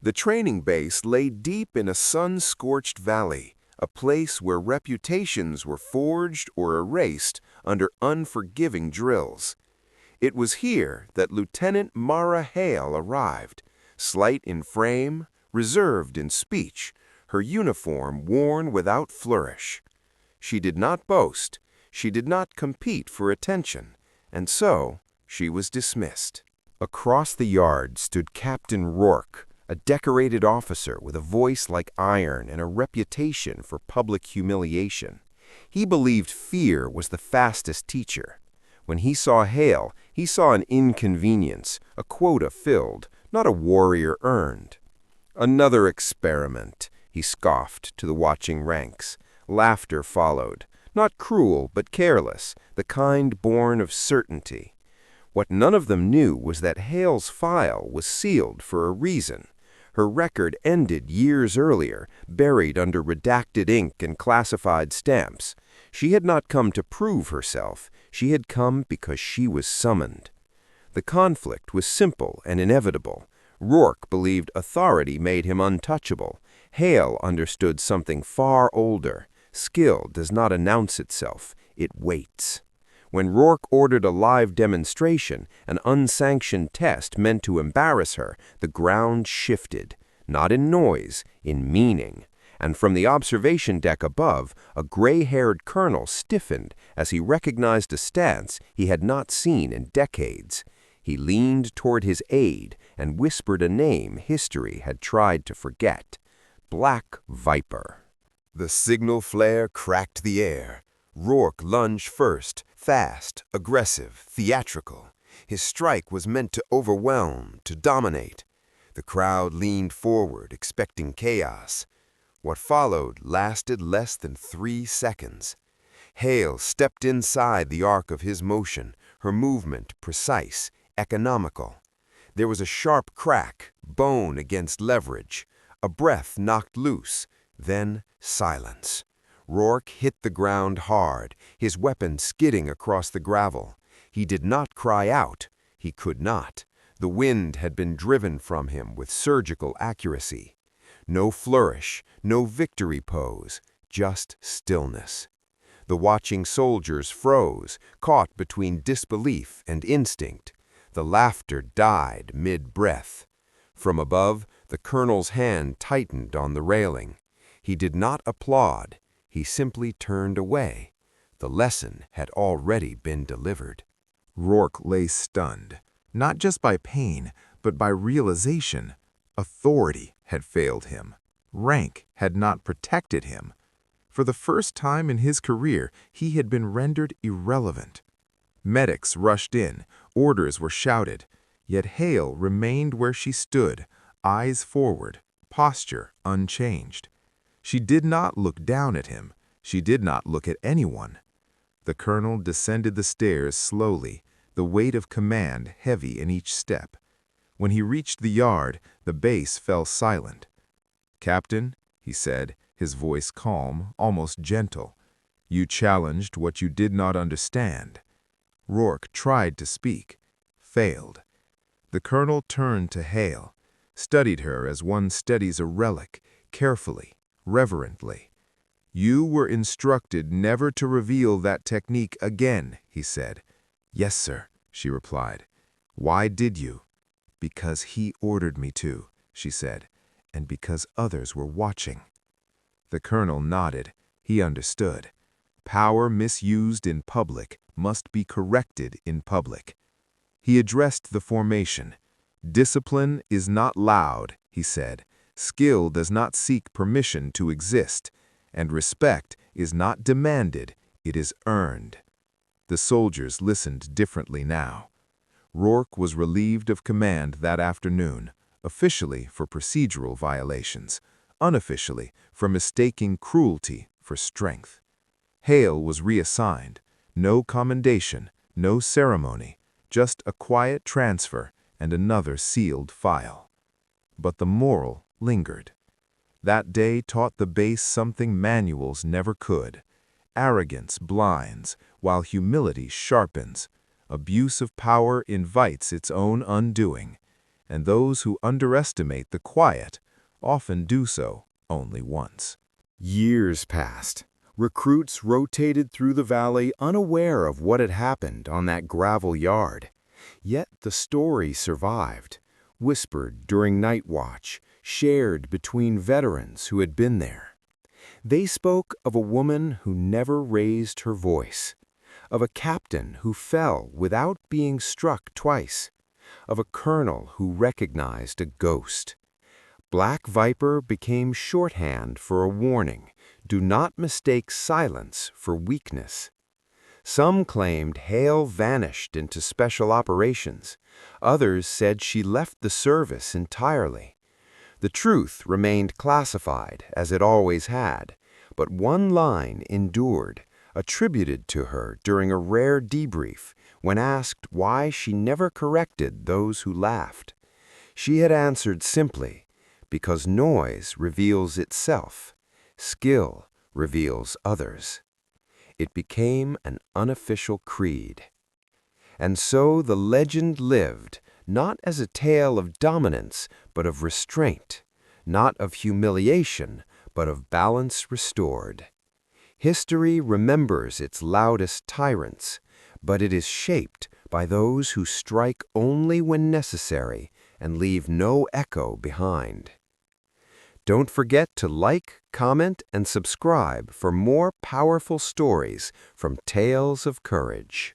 The training base lay deep in a sun-scorched valley, a place where reputations were forged or erased under unforgiving drills. It was here that Lieutenant Mara Hale arrived, slight in frame, reserved in speech, her uniform worn without flourish. She did not boast, she did not compete for attention, and so she was dismissed. Across the yard stood Captain Rourke, a decorated officer with a voice like iron and a reputation for public humiliation. He believed fear was the fastest teacher. When he saw Hale, he saw an inconvenience, a quota filled, not a warrior earned. "Another experiment," he scoffed to the watching ranks. Laughter followed, not cruel but careless, the kind born of certainty. What none of them knew was that Hale's file was sealed for a reason. Her record ended years earlier, buried under redacted ink and classified stamps. She had not come to prove herself. She had come because she was summoned. The conflict was simple and inevitable. Rourke believed authority made him untouchable. Hale understood something far older. Skill does not announce itself, it waits. When Rourke ordered a live demonstration, an unsanctioned test meant to embarrass her, the ground shifted, not in noise, in meaning. And from the observation deck above, a gray-haired colonel stiffened as he recognized a stance he had not seen in decades. He leaned toward his aide and whispered a name history had tried to forget: Black Viper. The signal flare cracked the air. Rourke lunged first, fast, aggressive, theatrical. His strike was meant to overwhelm, to dominate. The crowd leaned forward, expecting chaos. What followed lasted less than 3 seconds. Hale stepped inside the arc of his motion, her movement precise, economical. There was a sharp crack, bone against leverage. A breath knocked loose, then silence. Rourke hit the ground hard, his weapon skidding across the gravel. He did not cry out. He could not. The wind had been driven from him with surgical accuracy. No flourish, no victory pose, just stillness. The watching soldiers froze, caught between disbelief and instinct. The laughter died mid-breath. From above, the colonel's hand tightened on the railing. He did not applaud. He simply turned away. The lesson had already been delivered. Rourke lay stunned, not just by pain, but by realization. Authority had failed him. Rank had not protected him. For the first time in his career, he had been rendered irrelevant. Medics rushed in, orders were shouted, yet Hale remained where she stood, eyes forward, posture unchanged. She did not look down at him. She did not look at anyone. The colonel descended the stairs slowly, the weight of command heavy in each step. When he reached the yard, the base fell silent. "Captain," he said, his voice calm, almost gentle, "you challenged what you did not understand." Rourke tried to speak, failed. The colonel turned to Hale, studied her as one studies a relic, carefully, reverently. "You were instructed never to reveal that technique again," he said. "Yes, sir," she replied. "Why did you?" "Because he ordered me to," she said, "and because others were watching." The colonel nodded. He understood. Power misused in public must be corrected in public. He addressed the formation. "Discipline is not loud," he said. "Skill does not seek permission to exist, and respect is not demanded, it is earned." The soldiers listened differently now. Rourke was relieved of command that afternoon, officially for procedural violations, unofficially for mistaking cruelty for strength. Hale was reassigned. No commendation, no ceremony, just a quiet transfer and another sealed file. But the moral lingered. That day taught the base something manuals never could. Arrogance blinds, while humility sharpens. Abuse of power invites its own undoing. and those who underestimate the quiet often do so only once. Years passed. Recruits rotated through the valley unaware of what had happened on that gravel yard. Yet the story survived, whispered during night watch, shared between veterans who had been there. They spoke of a woman who never raised her voice, of a captain who fell without being struck twice, of a colonel who recognized a ghost. Black Viper became shorthand for a warning: do not mistake silence for weakness. Some claimed Hale vanished into special operations. Others said she left the service entirely. The truth remained classified, as it always had, but one line endured, attributed to her during a rare debrief when asked why she never corrected those who laughed. She had answered simply, because noise reveals itself, skill reveals others. It became an unofficial creed. And so the legend lived, not as a tale of dominance, but of restraint, not of humiliation, but of balance restored. History remembers its loudest tyrants, but it is shaped by those who strike only when necessary and leave no echo behind. Don't forget to like, comment, and subscribe for more powerful stories from Tales of Courage.